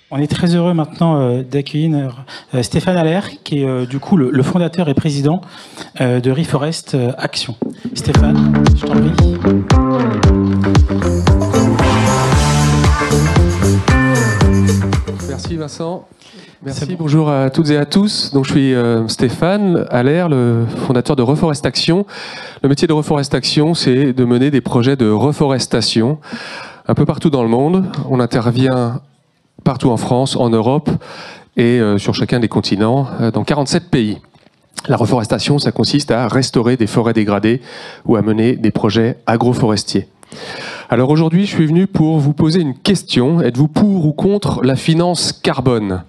On est très heureux maintenant d'accueillir Stéphane Allaire, qui est du coup le fondateur et président de Reforest Action. Stéphane, je t'en prie. Merci Vincent. Merci, bonjour à toutes et à tous. Donc, je suis Stéphane Allaire, le fondateur de Reforest Action. Le métier de Reforest Action, c'est de mener des projets de reforestation un peu partout dans le monde. On intervient partout en France, en Europe et sur chacun des continents, dans 47 pays. La reforestation, ça consiste à restaurer des forêts dégradées ou à mener des projets agroforestiers. Alors aujourd'hui, je suis venu pour vous poser une question. Êtes-vous pour ou contre la finance carbone?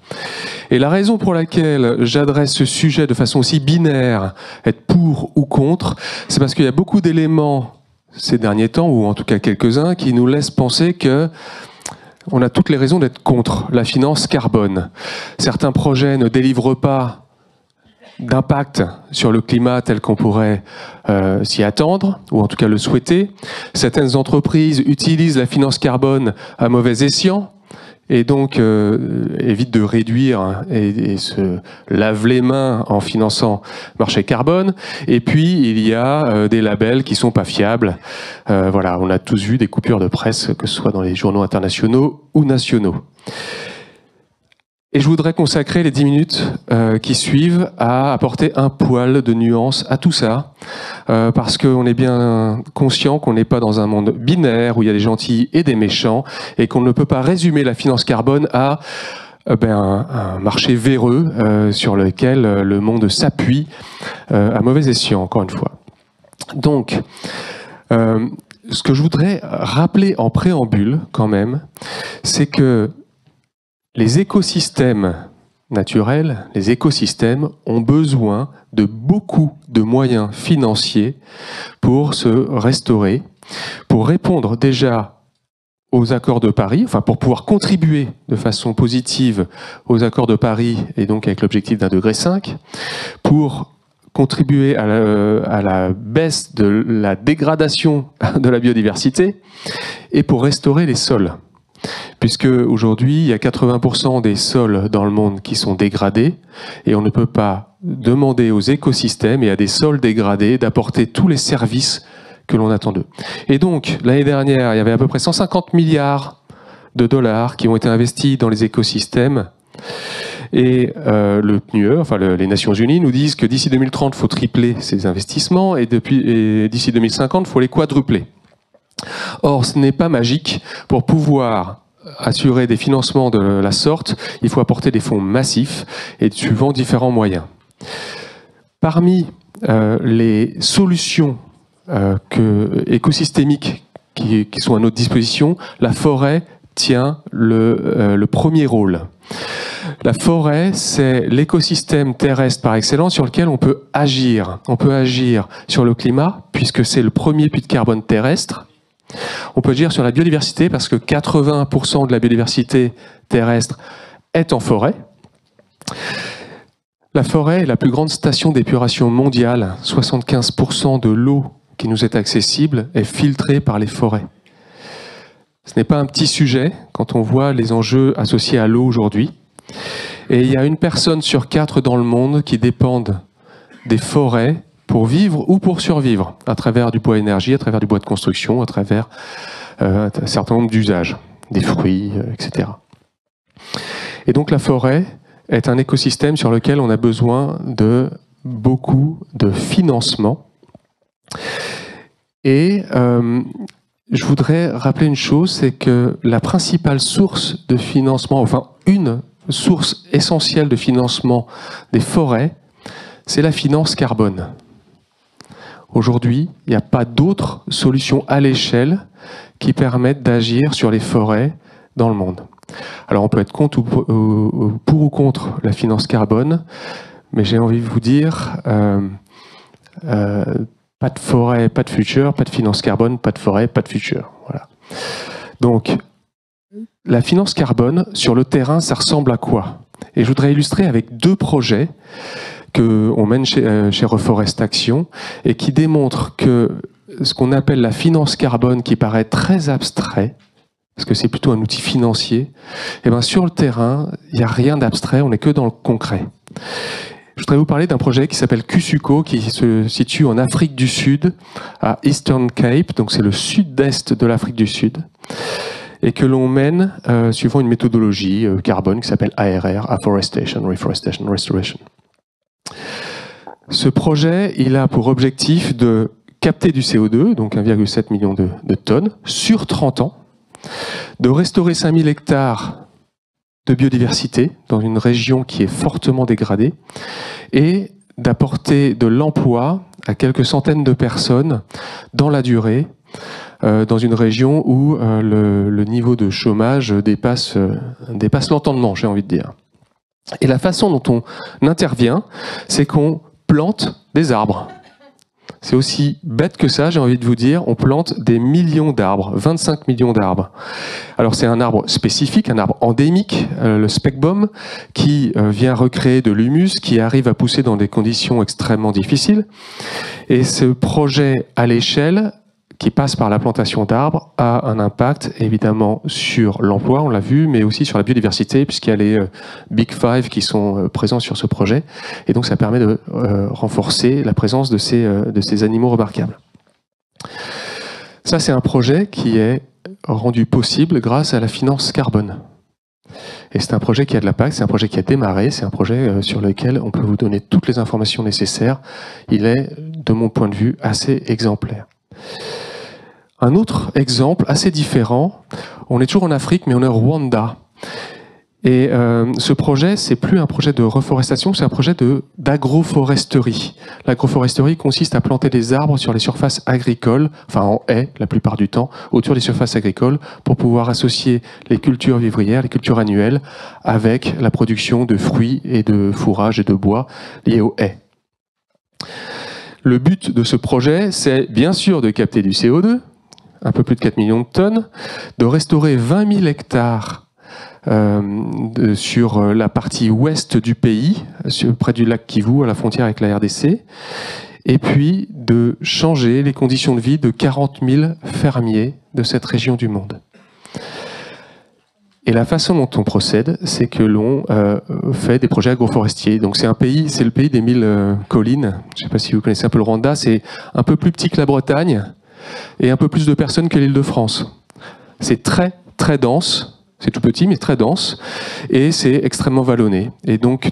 Et la raison pour laquelle j'adresse ce sujet de façon aussi binaire, être pour ou contre, c'est parce qu'il y a beaucoup d'éléments ces derniers temps, ou en tout cas quelques-uns, qui nous laissent penser que on a toutes les raisons d'être contre la finance carbone. Certains projets ne délivrent pas d'impact sur le climat tel qu'on pourrait s'y attendre, ou en tout cas le souhaiter. Certaines entreprises utilisent la finance carbone à mauvais escient, et donc évitent de réduire et se lavent les mains en finançant le marché carbone. Et puis, il y a des labels qui sont pas fiables. Voilà, on a tous vu des coupures de presse, que ce soit dans les journaux internationaux ou nationaux. Et je voudrais consacrer les 10 minutes qui suivent à apporter un poil de nuance à tout ça, parce qu'on est bien conscient qu'on n'est pas dans un monde binaire où il y a des gentils et des méchants, et qu'on ne peut pas résumer la finance carbone à un marché véreux sur lequel le monde s'appuie à mauvais escient, encore une fois. Donc, ce que je voudrais rappeler en préambule, quand même, c'est que les écosystèmes naturels, les écosystèmes ont besoin de beaucoup de moyens financiers pour se restaurer, pour répondre déjà aux accords de Paris, enfin pour pouvoir contribuer de façon positive aux accords de Paris et donc avec l'objectif d'1,5 degré, pour contribuer à la baisse de la dégradation de la biodiversité et pour restaurer les sols. Puisque aujourd'hui, il y a 80% des sols dans le monde qui sont dégradés, et on ne peut pas demander aux écosystèmes et à des sols dégradés d'apporter tous les services que l'on attend d'eux. Et donc, l'année dernière, il y avait à peu près 150 milliards de dollars qui ont été investis dans les écosystèmes. Et le PNUE, enfin les Nations Unies, nous disent que d'ici 2030, il faut tripler ces investissements, et d'ici 2050, il faut les quadrupler. Or, ce n'est pas magique. Pour pouvoir assurer des financements de la sorte, il faut apporter des fonds massifs et suivant différents moyens. Parmi les solutions écosystémiques qui sont à notre disposition, la forêt tient le premier rôle. La forêt, c'est l'écosystème terrestre par excellence sur lequel on peut agir. On peut agir sur le climat, puisque c'est le premier puits de carbone terrestre. On peut agir sur la biodiversité parce que 80% de la biodiversité terrestre est en forêt. La forêt est la plus grande station d'épuration mondiale. 75% de l'eau qui nous est accessible est filtrée par les forêts. Ce n'est pas un petit sujet quand on voit les enjeux associés à l'eau aujourd'hui. Et il y a 1 personne sur 4 dans le monde qui dépendent des forêts pour vivre ou pour survivre, à travers du bois énergie, à travers du bois de construction, à travers un certain nombre d'usages, des fruits, etc. Et donc la forêt est un écosystème sur lequel on a besoin de beaucoup de financement. Et je voudrais rappeler une chose, c'est que la principale source de financement, enfin une source essentielle de financement des forêts, c'est la finance carbone. Aujourd'hui, il n'y a pas d'autres solutions à l'échelle qui permettent d'agir sur les forêts dans le monde. Alors on peut être pour ou contre la finance carbone, mais j'ai envie de vous dire, pas de forêt, pas de futur, pas de finance carbone, pas de forêt, pas de futur. Voilà. Donc, la finance carbone, sur le terrain, ça ressemble à quoi? Et je voudrais illustrer avec 2 projets qu'on mène chez Reforest Action et qui démontrent que ce qu'on appelle la finance carbone, qui paraît très abstrait, parce que c'est plutôt un outil financier, et bien sur le terrain, il n'y a rien d'abstrait, on n'est que dans le concret. Je voudrais vous parler d'un projet qui s'appelle Kusuko, qui se situe en Afrique du Sud, à Eastern Cape, donc c'est le sud-est de l'Afrique du Sud, et que l'on mène suivant une méthodologie carbone qui s'appelle ARR, Afforestation, Reforestation, Restoration. Ce projet, il a pour objectif de capter du CO2, donc 1,7 million de tonnes, sur 30 ans, de restaurer 5000 hectares de biodiversité dans une région qui est fortement dégradée et d'apporter de l'emploi à quelques centaines de personnes dans la durée, dans une région où le niveau de chômage dépasse l'entendement, j'ai envie de dire. Et la façon dont on intervient, c'est qu'on plante des arbres. C'est aussi bête que ça, j'ai envie de vous dire, on plante des millions d'arbres, 25 millions d'arbres. Alors c'est un arbre spécifique, un arbre endémique, le spekboom, qui vient recréer de l'humus, qui arrive à pousser dans des conditions extrêmement difficiles. Et ce projet à l'échelle, qui passe par la plantation d'arbres, a un impact évidemment sur l'emploi, on l'a vu, mais aussi sur la biodiversité, puisqu'il y a les Big Five qui sont présents sur ce projet. Et donc ça permet de renforcer la présence de ces animaux remarquables. Ça, c'est un projet qui est rendu possible grâce à la finance carbone. Et c'est un projet qui a de l'impact, c'est un projet qui a démarré, c'est un projet sur lequel on peut vous donner toutes les informations nécessaires. Il est, de mon point de vue, assez exemplaire. Un autre exemple assez différent, on est toujours en Afrique, mais on est au Rwanda. Et ce projet, c'est plus un projet de reforestation, c'est un projet d'agroforesterie. L'agroforesterie consiste à planter des arbres sur les surfaces agricoles, enfin en haies la plupart du temps, autour des surfaces agricoles, pour pouvoir associer les cultures vivrières, les cultures annuelles, avec la production de fruits et de fourrages et de bois liés aux haies. Le but de ce projet, c'est bien sûr de capter du CO2, un peu plus de 4 millions de tonnes, de restaurer 20 000 hectares sur la partie ouest du pays, près du lac Kivu, à la frontière avec la RDC, et puis de changer les conditions de vie de 40 000 fermiers de cette région du monde. Et la façon dont on procède, c'est que l'on fait des projets agroforestiers. Donc c'est le pays des 1000 collines. Je ne sais pas si vous connaissez un peu le Rwanda, c'est un peu plus petit que la Bretagne et un peu plus de personnes que l'Île-de-France. C'est très très dense, c'est tout petit mais très dense, et c'est extrêmement vallonné. Et donc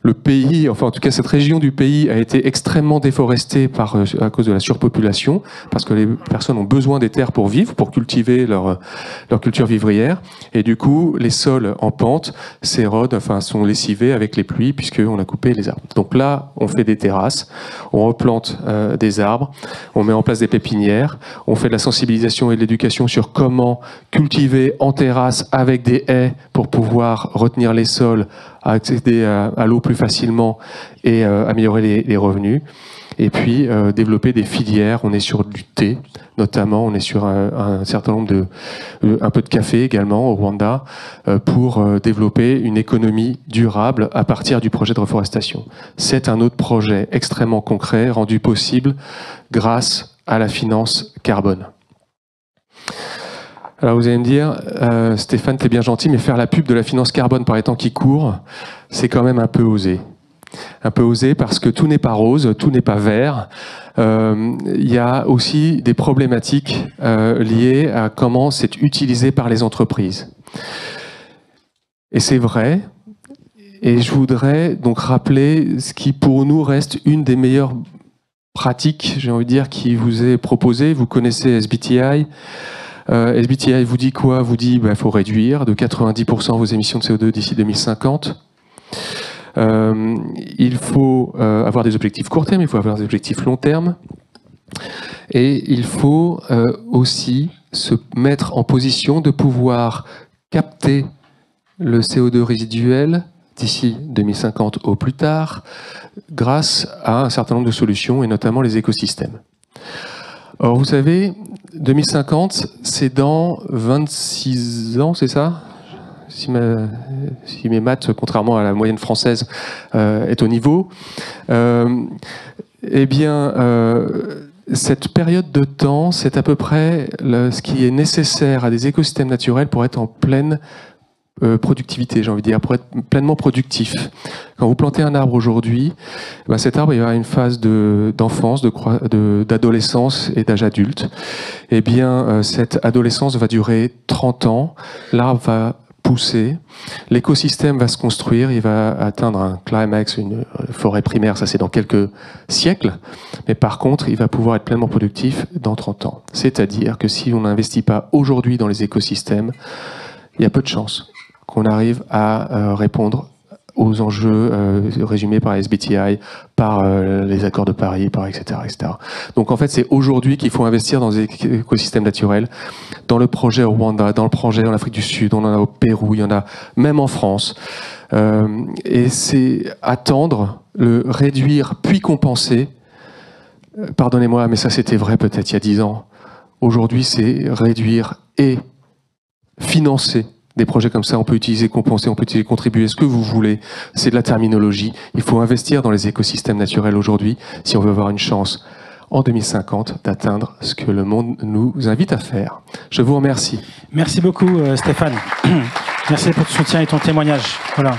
le pays, enfin en tout cas cette région du pays a été extrêmement déforestée à cause de la surpopulation, parce que les personnes ont besoin des terres pour vivre, pour cultiver leur culture vivrière, et du coup les sols en pente s'érodent, enfin sont lessivés avec les pluies puisqu'on a coupé les arbres. Donc là on fait des terrasses, on replante des arbres, on met en place des pépinières, on fait de la sensibilisation et de l'éducation sur comment cultiver en terrasse avec des haies pour pouvoir retenir les sols, accéder à l'eau plus facilement et améliorer les revenus. Et puis développer des filières. On est sur du thé, notamment. On est sur un certain nombre un peu de café également au Rwanda, pour développer une économie durable à partir du projet de reforestation. C'est un autre projet extrêmement concret, rendu possible grâce à la finance carbone. Alors vous allez me dire, Stéphane, t'es bien gentil, mais faire la pub de la finance carbone par les temps qui courent, c'est quand même un peu osé. Un peu osé parce que tout n'est pas rose, tout n'est pas vert. Il y a aussi des problématiques liées à comment c'est utilisé par les entreprises. Et c'est vrai. Et je voudrais donc rappeler ce qui pour nous reste une des meilleures pratiques, j'ai envie de dire, qui vous est proposée. Vous connaissez SBTI. SBTI vous dit quoi? Vous dit qu'il faut réduire de 90% vos émissions de CO2 d'ici 2050. Il faut avoir des objectifs court terme, il faut avoir des objectifs long terme. Et il faut aussi se mettre en position de pouvoir capter le CO2 résiduel d'ici 2050 au plus tard, grâce à un certain nombre de solutions, et notamment les écosystèmes. Or, vous savez, 2050, c'est dans 26 ans, c'est ça? Si mes maths, contrairement à la moyenne française, est au niveau, eh bien, cette période de temps, c'est à peu près ce qui est nécessaire à des écosystèmes naturels pour être en pleine productivité, j'ai envie de dire, pour être pleinement productif. Quand vous plantez un arbre aujourd'hui, cet arbre il va avoir une phase d'enfance, d'adolescence et d'âge adulte. Eh bien, cette adolescence va durer 30 ans. L'arbre va pousser, l'écosystème va se construire, il va atteindre un climax, une forêt primaire, ça c'est dans quelques siècles, mais par contre il va pouvoir être pleinement productif dans 30 ans. C'est-à-dire que si on n'investit pas aujourd'hui dans les écosystèmes, il y a peu de chances qu'on arrive à répondre aux enjeux résumés par la SBTI, par les accords de Paris, par etc., etc. Donc en fait, c'est aujourd'hui qu'il faut investir dans les écosystèmes naturels, dans le projet au Rwanda, dans le projet en Afrique du Sud, on en a au Pérou, il y en a même en France. Et c'est attendre, le réduire, puis compenser. Pardonnez-moi, mais ça c'était vrai peut-être il y a 10 ans. Aujourd'hui, c'est réduire et financer des projets comme ça, on peut utiliser compenser, on peut utiliser contribuer, ce que vous voulez. C'est de la terminologie. Il faut investir dans les écosystèmes naturels aujourd'hui si on veut avoir une chance en 2050 d'atteindre ce que le monde nous invite à faire. Je vous remercie. Merci beaucoup Stéphane. Merci pour ton soutien et ton témoignage. Voilà.